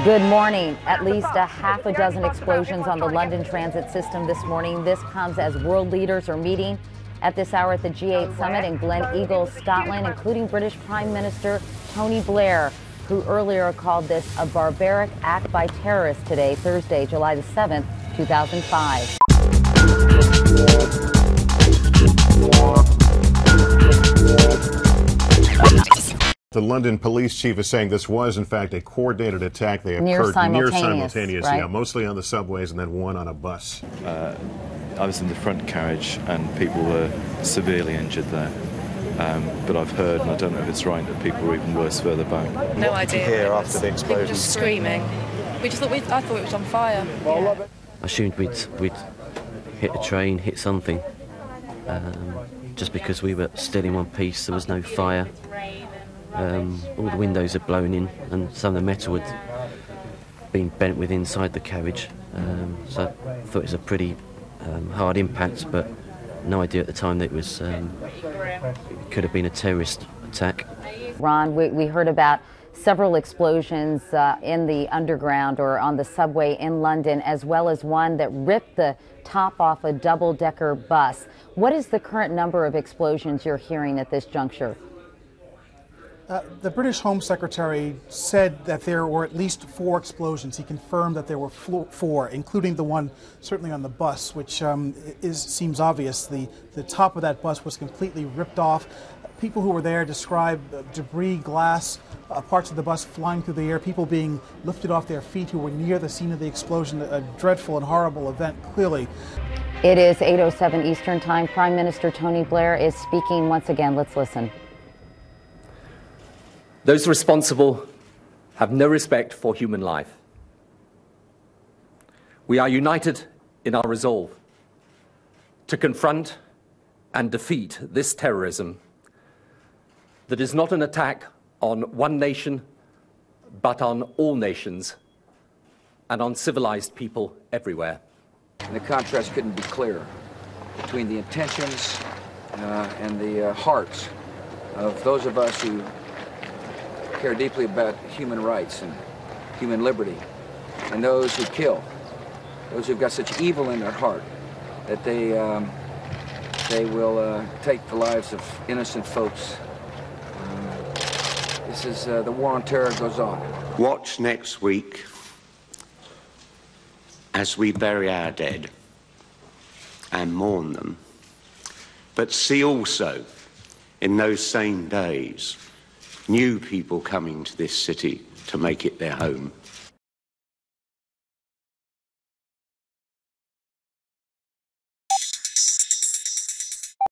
Good morning. At least a half a dozen explosions on the London transit system this morning. This comes as world leaders are meeting at this hour at the G8 summit in Glen Eagles, Scotland, including British Prime Minister Tony Blair, who earlier called this a barbaric act by terrorists today, Thursday, July the 7th, 2005. The London police chief is saying this was, in fact, a coordinated attack. They occurred near simultaneous, right? Yeah, mostly on the subways and then one on a bus. I was in the front carriage and people were severely injured there. But I've heard, and I don't know if it's right, that people were even worse further back. No idea. Here after the explosion. People just screaming. I thought it was on fire. Yeah. I assumed we'd hit a train, hit something. Just because we were still in one piece, there was no fire. All the windows had blown in and some of the metal had been bent with inside the carriage. So I thought it was a pretty hard impact, but no idea at the time that it was it could have been a terrorist attack. Ron, we heard about several explosions in the underground or on the subway in London, as well as one that ripped the top off a double-decker bus. What is the current number of explosions you're hearing at this juncture? The British Home Secretary said that there were at least 4 explosions. He confirmed that there were 4, including the one certainly on the bus, which seems obvious. The top of that bus was completely ripped off. People who were there described debris, glass, parts of the bus flying through the air, people being lifted off their feet who were near the scene of the explosion. A dreadful and horrible event, clearly. It is 8:07 Eastern Time. Prime Minister Tony Blair is speaking once again. Let's listen. Those responsible have no respect for human life. We are united in our resolve to confront and defeat this terrorism that is not an attack on one nation, but on all nations and on civilized people everywhere. And the contrast couldn't be clearer between the intentions and the hearts of those of us who care deeply about human rights and human liberty, and those who kill, those who've got such evil in their heart that they will take the lives of innocent folks. This is the war on terror goes on. Watch next week as we bury our dead and mourn them, but see also in those same days new people coming to this city to make it their home.